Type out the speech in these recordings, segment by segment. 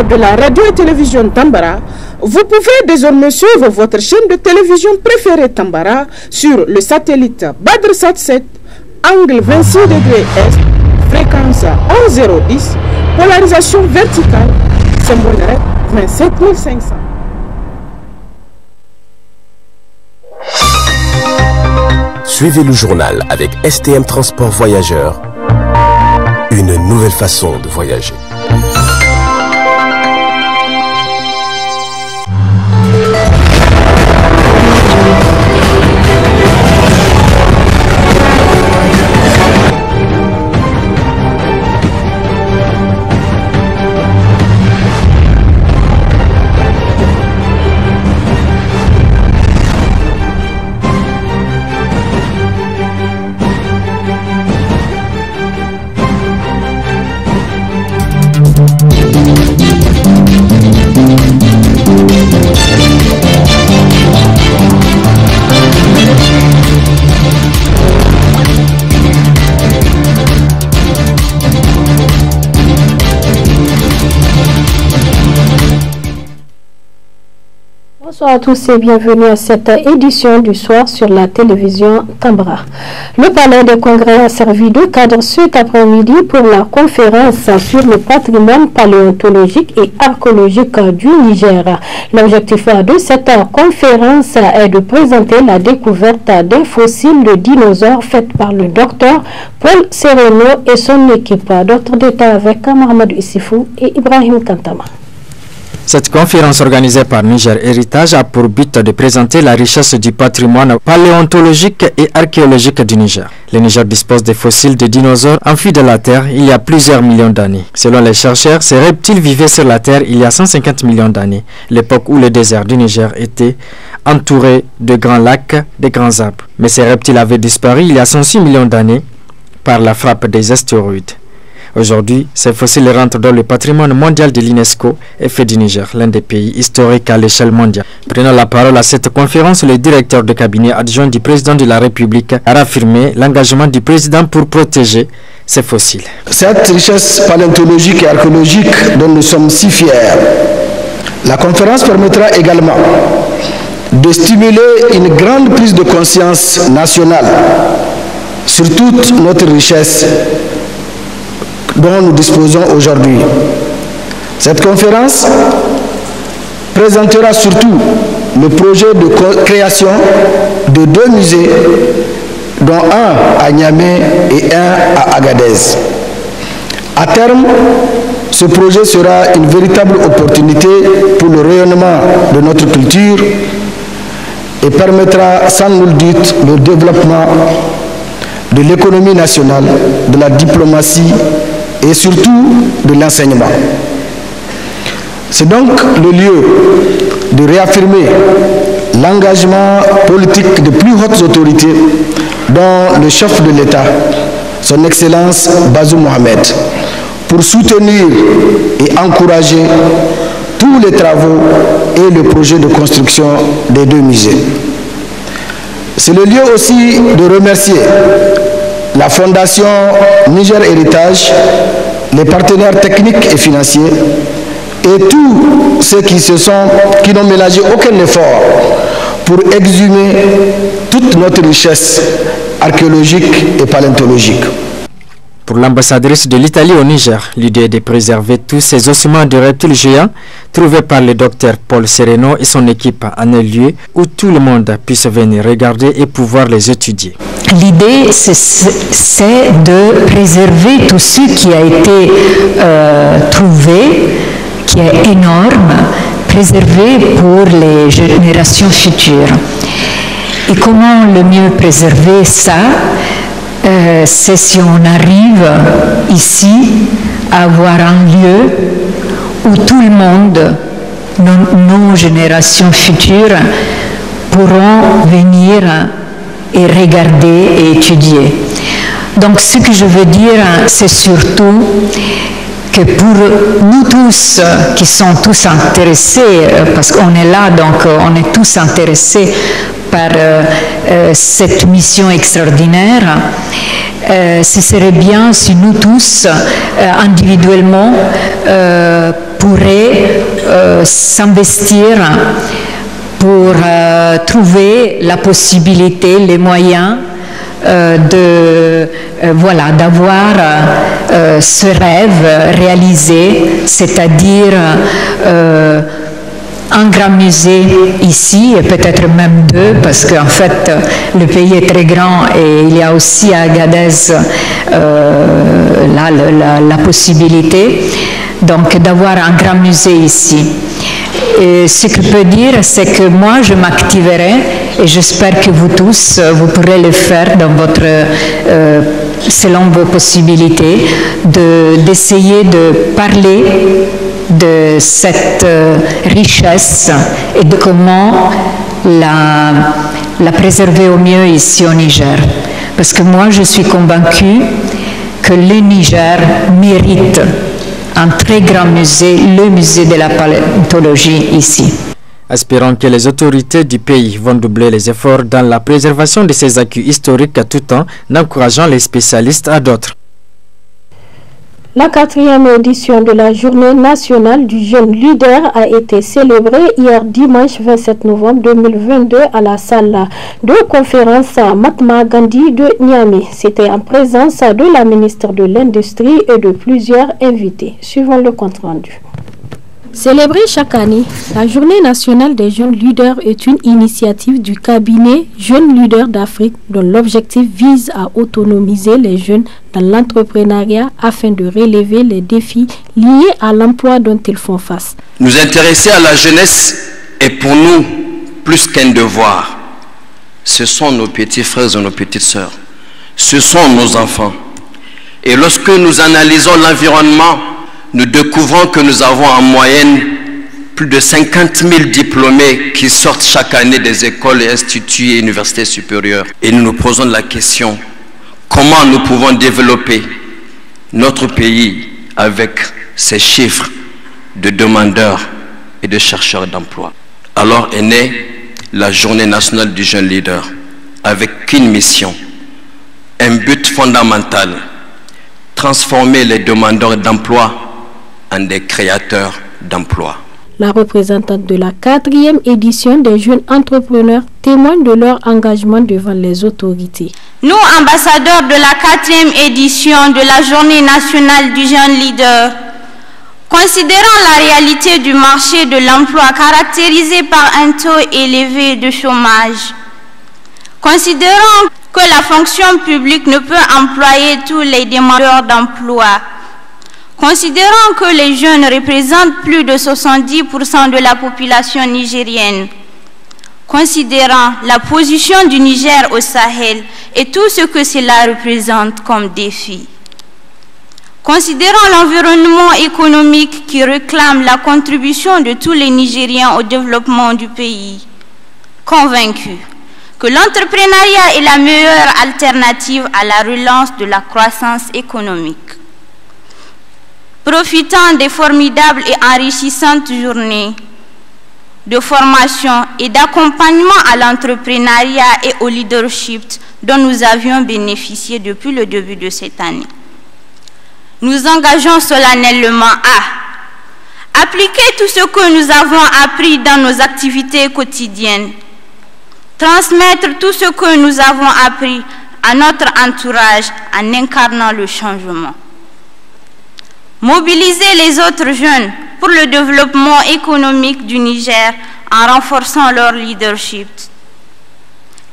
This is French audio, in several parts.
de la radio et télévision Tambara, vous pouvez désormais suivre votre chaîne de télévision préférée Tambara sur le satellite Badrsat 7, angle 26 degrés Est, fréquence 11010, polarisation verticale, symbole 27500. Suivez le journal avec STM Transport Voyageurs, une nouvelle façon de voyager. Bonsoir à tous et bienvenue à cette édition du soir sur la télévision Tambara. Le palais des congrès a servi de cadre cet après-midi pour la conférence sur le patrimoine paléontologique et archéologique du Niger. L'objectif de cette conférence est de présenter la découverte des fossiles de dinosaures faite par le docteur Paul Sereno et son équipe. D'autres détails avec Mohamed Issifou et Ibrahim Kantama. Cette conférence organisée par Niger Héritage a pour but de présenter la richesse du patrimoine paléontologique et archéologique du Niger. Le Niger dispose des fossiles de dinosaures amphibies de la Terre il y a plusieurs millions d'années. Selon les chercheurs, ces reptiles vivaient sur la Terre il y a 150 millions d'années, l'époque où le désert du Niger était entouré de grands lacs, de grands arbres. Mais ces reptiles avaient disparu il y a 106 millions d'années par la frappe des astéroïdes. Aujourd'hui, ces fossiles rentrent dans le patrimoine mondial de l'UNESCO et fait du Niger l'un des pays historiques à l'échelle mondiale. Prenant la parole à cette conférence, le directeur de cabinet adjoint du président de la République a affirmé l'engagement du président pour protéger ces fossiles. Cette richesse paléontologique et archéologique dont nous sommes si fiers, la conférence permettra également de stimuler une grande prise de conscience nationale sur toute notre richesse dont nous disposons aujourd'hui. Cette conférence présentera surtout le projet de création de 2 musées, dont un à Niamey et un à Agadez. À terme, ce projet sera une véritable opportunité pour le rayonnement de notre culture et permettra sans nul doute le développement de l'économie nationale, de la diplomatie et surtout de l'enseignement. C'est donc le lieu de réaffirmer l'engagement politique de plus hautes autorités dont le chef de l'État, son Excellence Bazoum Mohamed, pour soutenir et encourager tous les travaux et le projet de construction des 2 musées. C'est le lieu aussi de remercier la Fondation Niger Héritage, les partenaires techniques et financiers et tous ceux qui n'ont ménagé aucun effort pour exhumer toute notre richesse archéologique et paléontologique. Pour l'ambassadrice de l'Italie au Niger, l'idée est de préserver tous ces ossements de reptiles géants trouvés par le docteur Paul Sereno et son équipe en un lieu où tout le monde puisse venir regarder et pouvoir les étudier. L'idée, c'est de préserver tout ce qui a été trouvé, qui est énorme, préservé pour les générations futures. Et comment le mieux préserver ça? C'est si on arrive ici à avoir un lieu où tout le monde, nos générations futures, pourront venir et regarder et étudier. Donc ce que je veux dire, c'est surtout que pour nous tous qui sont tous intéressés, parce qu'on est là, donc on est tous intéressés par cette mission extraordinaire, ce serait bien si nous tous, individuellement, pourrions s'investir pour trouver la possibilité, les moyens d'avoir ce rêve réalisé, c'est-à-dire un grand musée ici, et peut-être même deux, parce qu'en fait, le pays est très grand et il y a aussi à Agadez la possibilité donc d'avoir un grand musée ici. Et ce que je peux dire, c'est que moi, je m'activerai et j'espère que vous tous, vous pourrez le faire dans votre, selon vos possibilités, d'essayer de parler de cette richesse et de comment la préserver au mieux ici au Niger. Parce que moi, je suis convaincue que le Niger mérite un très grand musée, le musée de la paléontologie ici. Espérons que les autorités du pays vont doubler les efforts dans la préservation de ces acquis historiques tout en encourageant les spécialistes à d'autres. La 4e édition de la Journée nationale du jeune leader a été célébrée hier dimanche 27 novembre 2022 à la salle de conférence Mahatma Gandhi de Niamey. C'était en présence de la ministre de l'Industrie et de plusieurs invités. Suivons le compte rendu. Célébrée chaque année, la Journée nationale des jeunes leaders est une initiative du cabinet Jeunes Leaders d'Afrique dont l'objectif vise à autonomiser les jeunes dans l'entrepreneuriat afin de relever les défis liés à l'emploi dont ils font face. Nous intéresser à la jeunesse est pour nous plus qu'un devoir. Ce sont nos petits frères et nos petites sœurs. Ce sont nos enfants. Et lorsque nous analysons l'environnement, nous découvrons que nous avons en moyenne plus de 50 000 diplômés qui sortent chaque année des écoles et instituts et universités supérieures. Et nous nous posons la question, comment nous pouvons développer notre pays avec ces chiffres de demandeurs et de chercheurs d'emploi? Alors est née la Journée nationale du jeune leader avec une mission, un but fondamental, transformer les demandeurs d'emploi en des créateurs d'emplois. La représentante de la 4e édition des jeunes entrepreneurs témoigne de leur engagement devant les autorités. Nous, ambassadeurs de la 4e édition de la Journée nationale du jeune leader, considérant la réalité du marché de l'emploi caractérisé par un taux élevé de chômage, considérant que la fonction publique ne peut employer tous les demandeurs d'emploi, considérant que les jeunes représentent plus de 70% de la population nigérienne, considérant la position du Niger au Sahel et tout ce que cela représente comme défi, considérant l'environnement économique qui réclame la contribution de tous les Nigériens au développement du pays, convaincus que l'entrepreneuriat est la meilleure alternative à la relance de la croissance économique. Profitant des formidables et enrichissantes journées de formation et d'accompagnement à l'entrepreneuriat et au leadership dont nous avions bénéficié depuis le début de cette année, nous engageons solennellement à appliquer tout ce que nous avons appris dans nos activités quotidiennes, transmettre tout ce que nous avons appris à notre entourage en incarnant le changement. Mobiliser les autres jeunes pour le développement économique du Niger en renforçant leur leadership.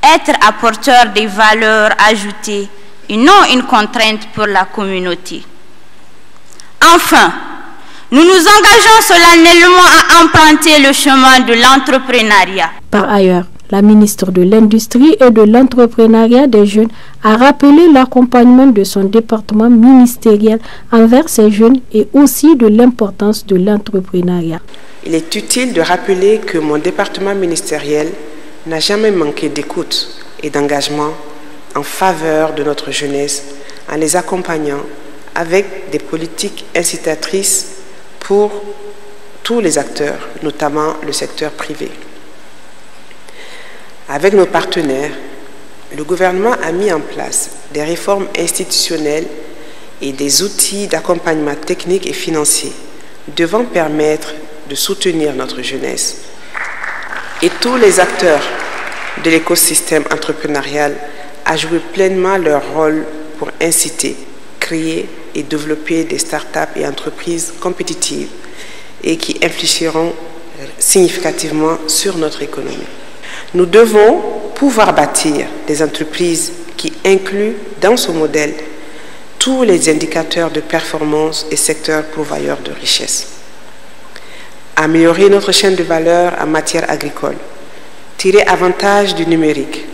Être apporteur des valeurs ajoutées et non une contrainte pour la communauté. Enfin, nous nous engageons solennellement à emprunter le chemin de l'entrepreneuriat. Par ailleurs, la ministre de l'Industrie et de l'Entrepreneuriat des jeunes a rappelé l'accompagnement de son département ministériel envers ces jeunes et aussi de l'importance de l'entrepreneuriat. Il est utile de rappeler que mon département ministériel n'a jamais manqué d'écoute et d'engagement en faveur de notre jeunesse en les accompagnant avec des politiques incitatrices pour tous les acteurs, notamment le secteur privé. Avec nos partenaires, le gouvernement a mis en place des réformes institutionnelles et des outils d'accompagnement technique et financier devant permettre de soutenir notre jeunesse. Et tous les acteurs de l'écosystème entrepreneurial à jouer pleinement leur rôle pour inciter, créer et développer des startups et entreprises compétitives et qui influeront significativement sur notre économie. Nous devons pouvoir bâtir des entreprises qui incluent dans ce modèle tous les indicateurs de performance et secteurs pourvoyeurs de richesse. Améliorer notre chaîne de valeur en matière agricole, tirer avantage du numérique,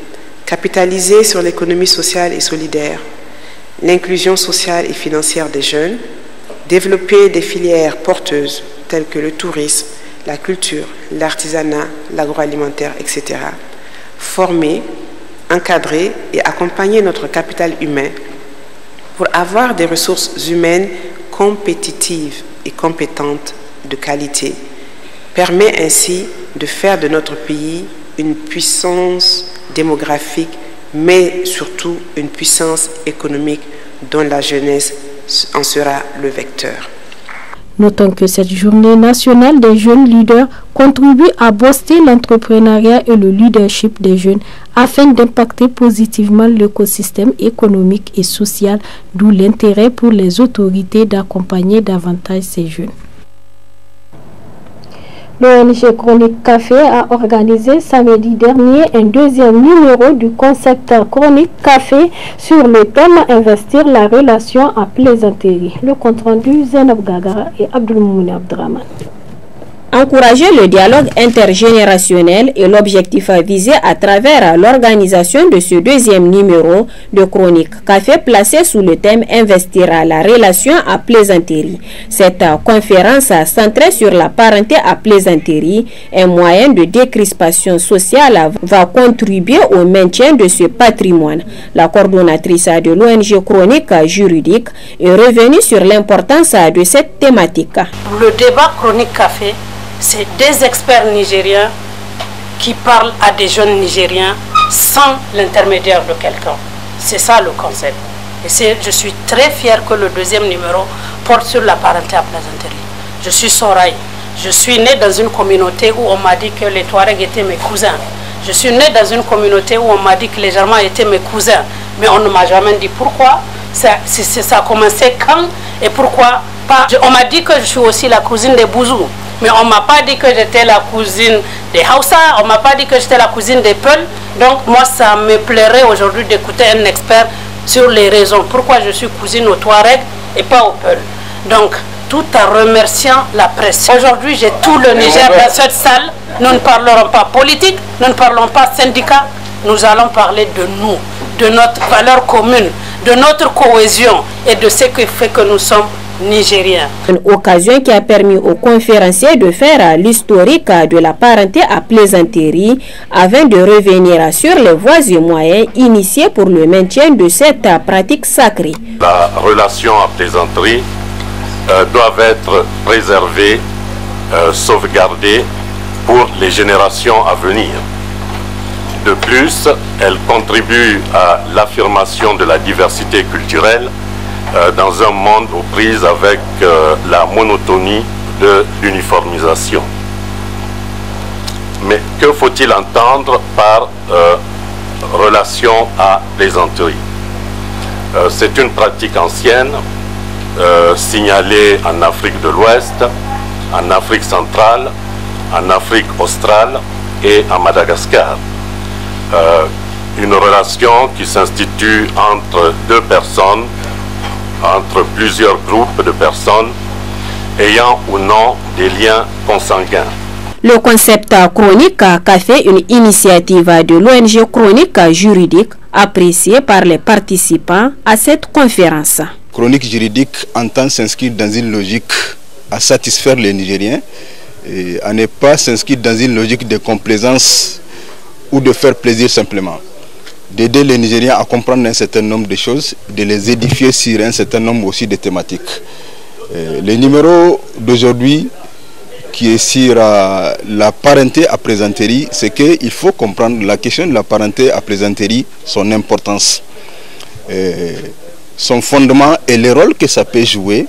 capitaliser sur l'économie sociale et solidaire, l'inclusion sociale et financière des jeunes, développer des filières porteuses telles que le tourisme, la culture, l'artisanat, l'agroalimentaire, etc. Former, encadrer et accompagner notre capital humain pour avoir des ressources humaines compétitives et compétentes de qualité permet ainsi de faire de notre pays une puissance démographique, mais surtout une puissance économique dont la jeunesse en sera le vecteur. Notons que cette journée nationale des jeunes leaders contribue à booster l'entrepreneuriat et le leadership des jeunes afin d'impacter positivement l'écosystème économique et social, d'où l'intérêt pour les autorités d'accompagner davantage ces jeunes. L'ONG Chronique Café a organisé samedi dernier un deuxième numéro du concept Chronique Café sur le thème Investir la relation à plaisanterie. Le compte rendu Zainab Gagara et Abdulmouni Abdraman. Encourager le dialogue intergénérationnel est l'objectif visé à travers l'organisation de ce deuxième numéro de Chronique Café placé sous le thème Investir la relation à plaisanterie. Cette conférence centrée sur la parenté à plaisanterie, un moyen de décrispation sociale, va contribuer au maintien de ce patrimoine. La coordonnatrice de l'ONG Chronique Juridique est revenue sur l'importance de cette thématique. Le débat Chronique Café, c'est des experts nigériens qui parlent à des jeunes Nigériens sans l'intermédiaire de quelqu'un. C'est ça le concept. Et je suis très fier que le deuxième numéro porte sur la parenté à plaisanterie. Je suis Soraï. Je suis né dans une communauté où on m'a dit que les Touaregs étaient mes cousins. Je suis né dans une communauté où on m'a dit que les Germains étaient mes cousins. Mais on ne m'a jamais dit pourquoi. Ça a commencé quand et pourquoi pas. On m'a dit que je suis aussi la cousine des Bouzous. Mais on ne m'a pas dit que j'étais la cousine des Hausa, on ne m'a pas dit que j'étais la cousine des Peuls. Donc moi, ça me plairait aujourd'hui d'écouter un expert sur les raisons pourquoi je suis cousine aux Touaregs et pas aux Peuls. Donc, tout en remerciant la presse. Aujourd'hui, j'ai tout le Niger dans cette salle. Nous ne parlerons pas politique, nous ne parlons pas syndicat. Nous allons parler de nous, de notre valeur commune, de notre cohésion et de ce qui fait que nous sommes Nigériens. Une occasion qui a permis aux conférenciers de faire l'historique de la parenté à plaisanterie afin de revenir sur les voies et moyens initiés pour le maintien de cette pratique sacrée. La relation à plaisanterie doit être préservée, sauvegardée pour les générations à venir. De plus, elle contribue à l'affirmation de la diversité culturelle dans un monde aux prises avec la monotonie de l'uniformisation. Mais que faut-il entendre par relation à plaisanterie? C'est une pratique ancienne signalée en Afrique de l'Ouest, en Afrique centrale, en Afrique australe et à Madagascar. Une relation qui s'institue entre deux personnes, entre plusieurs groupes de personnes ayant ou non des liens consanguins. Le concept Chronique Café, une initiative de l'ONG Chronique Juridique, appréciée par les participants à cette conférence. Chronique Juridique entend s'inscrire dans une logique à satisfaire les Nigériens et à ne pas s'inscrire dans une logique de complaisance ou de faire plaisir simplement. D'aider les Nigériens à comprendre un certain nombre de choses, de les édifier sur un certain nombre aussi de thématiques. Les numéros d'aujourd'hui qui est sur la parenté à plaisanterie, c'est qu'il faut comprendre la question de la parenté à plaisanterie, son importance, son fondement et le rôle que ça peut jouer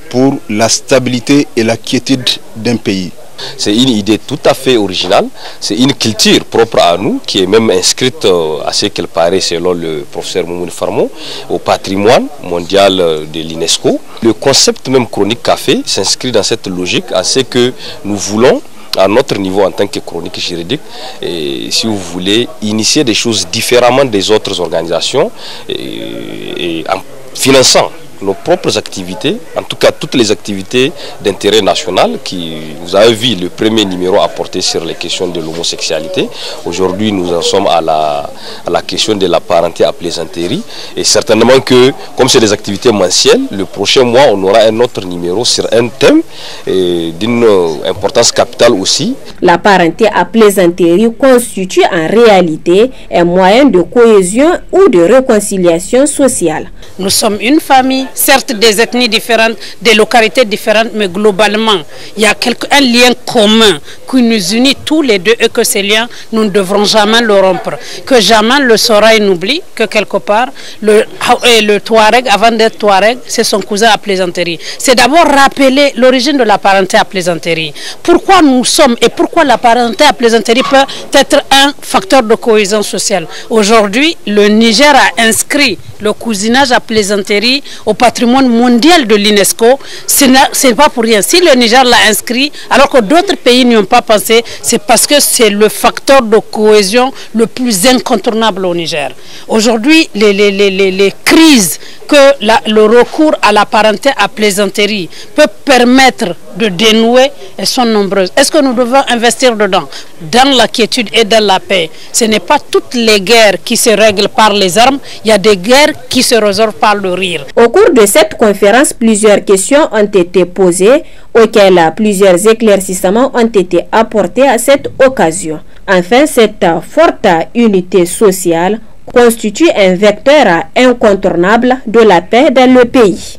pour la stabilité et la quiétude d'un pays. C'est une idée tout à fait originale, c'est une culture propre à nous qui est même inscrite à ce qu'elle paraît selon le professeur Moumouni Farmo au patrimoine mondial de l'UNESCO. Le concept même chronique café s'inscrit dans cette logique à ce que nous voulons à notre niveau en tant que chronique juridique, et si vous voulez, initier des choses différemment des autres organisations et en finançant nos propres activités, en tout cas toutes les activités d'intérêt national qui, vous avez vu le premier numéro apporté sur les questions de l'homosexualité. Aujourd'hui nous en sommes à la question de la parenté à plaisanterie, et certainement que comme c'est des activités mensuelles, le prochain mois on aura un autre numéro sur un thème d'une importance capitale aussi. La parenté à plaisanterie constitue en réalité un moyen de cohésion ou de réconciliation sociale. Nous sommes une famille, certes des ethnies différentes, des localités différentes, mais globalement, il y a un lien commun qui nous unit tous les deux, et que ces liens, nous ne devrons jamais le rompre. Que jamais le Soraï n'oublie que quelque part, le Touareg, avant d'être Touareg, c'est son cousin à plaisanterie. C'est d'abord rappeler l'origine de la parenté à plaisanterie. Pourquoi nous sommes et pourquoi la parenté à plaisanterie peut être un facteur de cohésion sociale. Aujourd'hui, le Niger a inscrit le cousinage à plaisanterie au patrimoine mondial de l'UNESCO. Ce n'est pas pour rien. Si le Niger l'a inscrit, alors que d'autres pays n'y ont pas pensé, c'est parce que c'est le facteur de cohésion le plus incontournable au Niger. Aujourd'hui, les crises que le recours à la parenté à plaisanterie peut permettre de dénouer, elles sont nombreuses. Est-ce que nous devons investir dedans, dans la quiétude et dans la paix? Ce n'est pas toutes les guerres qui se règlent par les armes, il y a des guerres qui se résolvent par le rire. Au cours de cette conférence, plusieurs questions ont été posées, auxquelles plusieurs éclaircissements ont été apportés à cette occasion. Enfin, cette forte unité sociale constitue un vecteur incontournable de la paix dans le pays.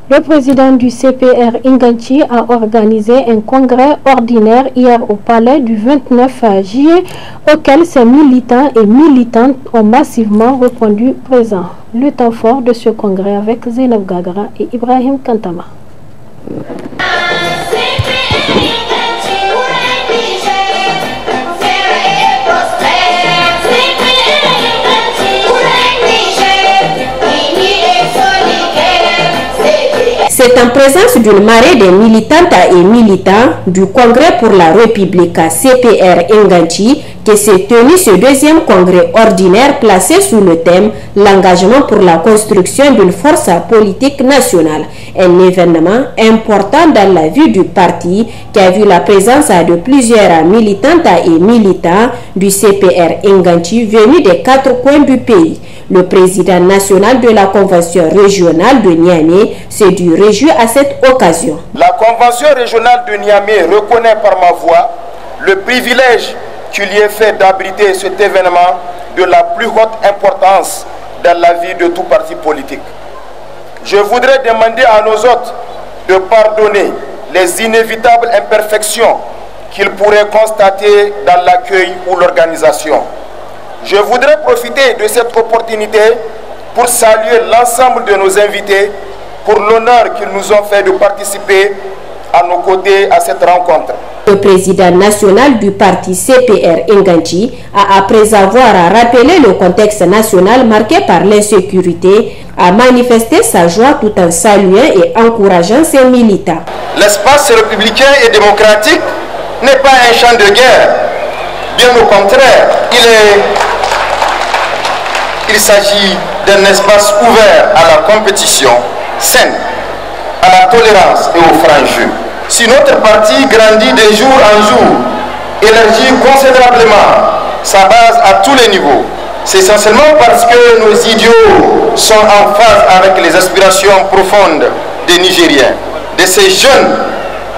Le président du CPR Inganchi a organisé un congrès ordinaire hier au palais du 29 juillet auquel ses militants et militantes ont massivement répondu présents. Le temps fort de ce congrès avec Zainab Gagara et Ibrahim Kantama. C'est en présence d'une marée de militantes et militants du Congrès pour la République CPR Inganchi que s'est tenu ce deuxième congrès ordinaire placé sous le thème « L'engagement pour la construction d'une force politique nationale ». Un événement important dans la vie du parti qui a vu la présence de plusieurs militantes et militants du CPR Inganchi venus des 4 coins du pays. Le président national de la convention régionale de Niamey s'est dû réjouir à cette occasion. La convention régionale de Niamey reconnaît par ma voix le privilège qu'il y est fait d'abriter cet événement de la plus haute importance dans la vie de tout parti politique. Je voudrais demander à nos hôtes de pardonner les inévitables imperfections qu'ils pourraient constater dans l'accueil ou l'organisation. Je voudrais profiter de cette opportunité pour saluer l'ensemble de nos invités pour l'honneur qu'ils nous ont fait de participer à nos côtés à cette rencontre. Le président national du parti CPR Inganchi a, après avoir rappelé le contexte national marqué par l'insécurité, a manifesté sa joie tout en saluant et encourageant ses militants. L'espace républicain et démocratique n'est pas un champ de guerre. Bien au contraire, il s'agit d'un espace ouvert à la compétition saine, à la tolérance et au franc jeu. Si notre parti grandit de jour en jour, élargit considérablement sa base à tous les niveaux, c'est essentiellement parce que nos idéaux sont en phase avec les aspirations profondes des Nigériens, de ces jeunes,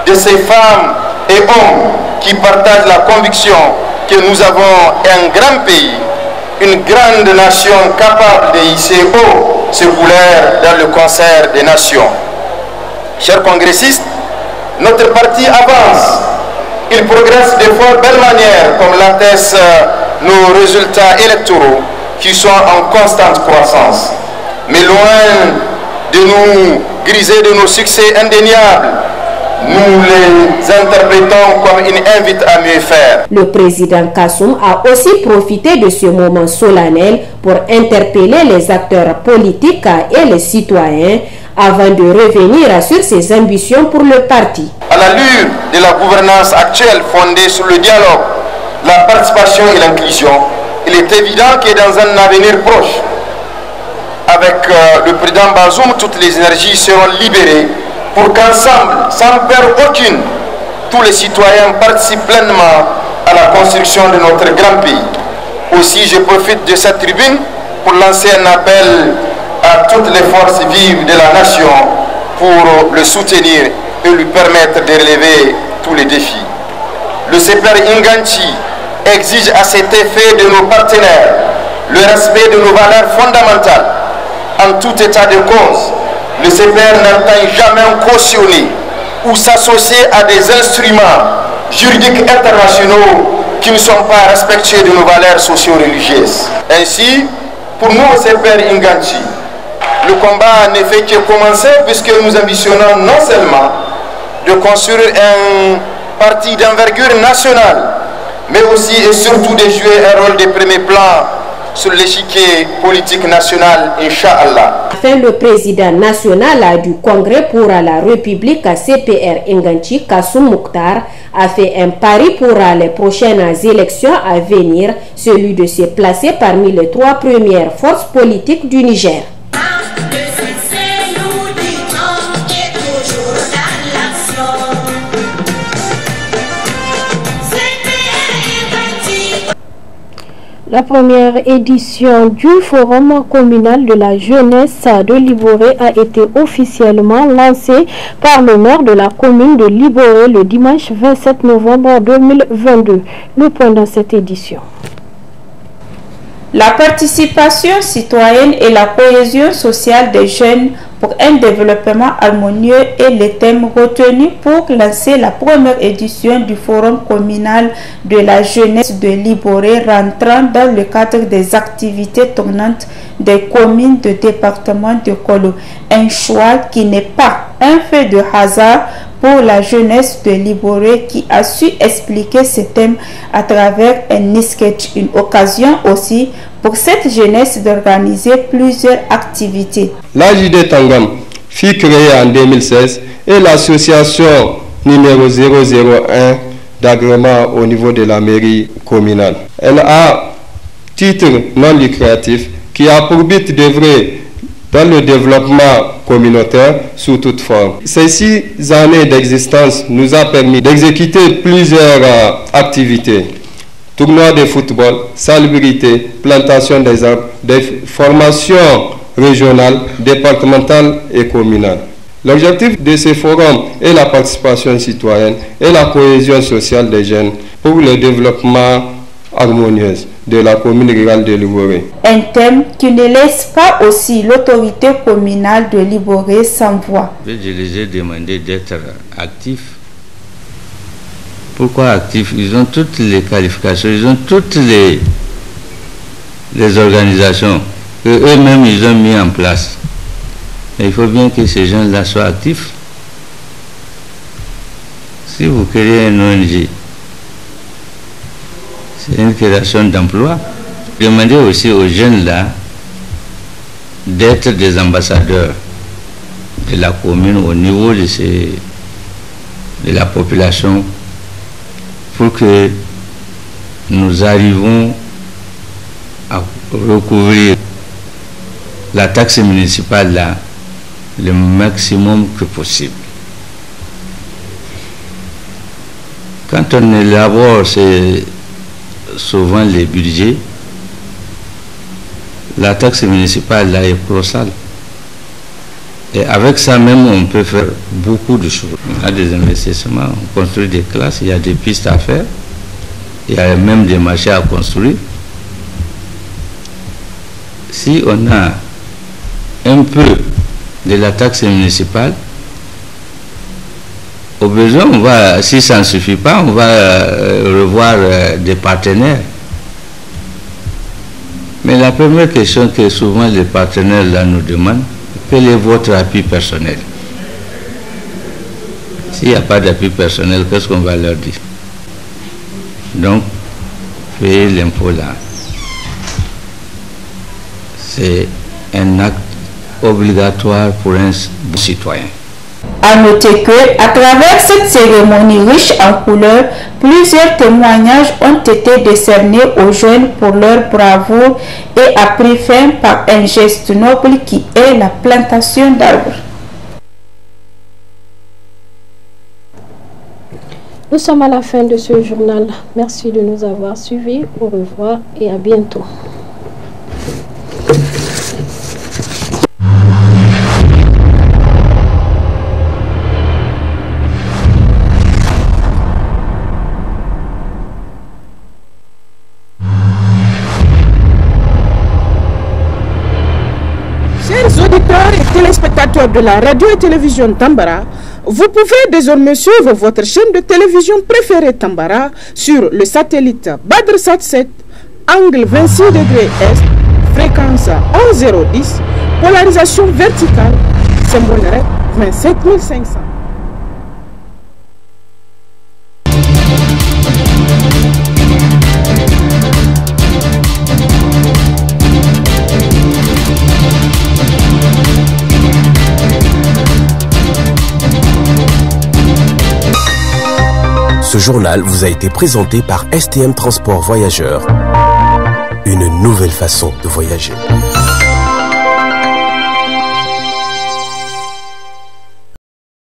de ces femmes et hommes qui partagent la conviction que nous avons un grand pays, une grande nation capable de hisser haut ses couleurs dans le concert des nations. Chers congressistes, Notre parti avance. Il progresse de fort belle manière, comme l'attestent nos résultats électoraux qui sont en constante croissance. Mais loin de nous griser de nos succès indéniables, nous les interprétons comme une invite à mieux faire. Le président Kassoum a aussi profité de ce moment solennel pour interpeller les acteurs politiques et les citoyens avant de revenir sur ses ambitions pour le parti. À l'allure de la gouvernance actuelle fondée sur le dialogue, la participation et l'inclusion, il est évident que dans un avenir proche, avec le président Bazoum, toutes les énergies seront libérées pour qu'ensemble, sans perdre aucune, tous les citoyens participent pleinement à la construction de notre grand pays. Aussi, je profite de cette tribune pour lancer un appel à toutes les forces vives de la nation pour le soutenir et lui permettre de relever tous les défis. Le CPR Inganchi exige à cet effet de nos partenaires le respect de nos valeurs fondamentales. En tout état de cause, le CPR n'entend jamais cautionner ou s'associer à des instruments juridiques internationaux qui ne sont pas respectueux de nos valeurs socio-religieuses. Ainsi, pour nous au CPR Inganchi, le combat ne fait que commencer puisque nous ambitionnons non seulement de construire un parti d'envergure nationale, mais aussi et surtout de jouer un rôle de premier plan sur l'échiquier politique national, Inch'Allah. Enfin, le président national du Congrès pour la République CPR Inganchi, Kassoum Mokhtar, a fait un pari pour les prochaines élections à venir, celui de se placer parmi les 3 premières forces politiques du Niger. La première édition du Forum communal de la jeunesse de Liboré a été officiellement lancée par le maire de la commune de Liboré le dimanche 27 novembre 2022. Le point dans cette édition. La participation citoyenne et la cohésion sociale des jeunes pour un développement harmonieux est le thème retenu pour lancer la première édition du Forum communal de la jeunesse de Liboré, rentrant dans le cadre des activités tournantes des communes de département de Kolo. Un choix qui n'est pas un fait de hasard pour la jeunesse de Liboré qui a su expliquer ce thème à travers un sketch, une occasion aussi pour cette jeunesse d'organiser plusieurs activités. L'AJD Tangam fut créée en 2016 et l'association numéro 001 d'agrément au niveau de la mairie communale. Elle a titre non lucratif qui a pour but d'œuvrer dans le développement communautaire sous toute forme. Ces 6 années d'existence nous a permis d'exécuter plusieurs activités. Tournois de football, salubrité, plantation des arbres, des formations régionales, départementales et communales. L'objectif de ce forum est la participation citoyenne et la cohésion sociale des jeunes pour le développement harmonieux de la commune rurale de Liboré. Un thème qui ne laisse pas aussi l'autorité communale de Liboré sans voix. Je les ai demandé d'être actifs. Pourquoi actifs? Ils ont toutes les qualifications, ils ont toutes les organisations que eux-mêmes ils ont mis en place. Et il faut bien que ces gens-là soient actifs. Si vous créez une ONG, c'est une création d'emploi. Demandez aussi aux jeunes-là d'être des ambassadeurs de la commune au niveau de la population pour que nous arrivons à recouvrir la taxe municipale là, le maximum que possible. Quand on élabore souvent les budgets, la taxe municipale là est colossale. Et avec ça même, on peut faire beaucoup de choses. On a des investissements, on construit des classes, il y a des pistes à faire, il y a même des marchés à construire. Si on a un peu de la taxe municipale, Au besoin, si ça ne suffit pas, on va revoir des partenaires. Mais la première question que souvent les partenaires là nous demandent, quel est votre appui personnel? S'il n'y a pas d'appui personnel, qu'est-ce qu'on va leur dire? Donc, payer l'impôt là, c'est un acte obligatoire pour un citoyen. À noter que, à travers cette cérémonie riche en couleurs, plusieurs témoignages ont été décernés aux jeunes pour leur bravoure et a pris fin par un geste noble qui est la plantation d'arbres. Nous sommes à la fin de ce journal. Merci de nous avoir suivis. Au revoir et à bientôt. Chers auditeurs et téléspectateurs de la radio et télévision Tambara, vous pouvez désormais suivre votre chaîne de télévision préférée Tambara sur le satellite BadrSat 7, angle 26 degrés Est, fréquence 11010, polarisation verticale, symbole REC 27500. Ce journal vous a été présenté par STM Transport Voyageurs. Une nouvelle façon de voyager.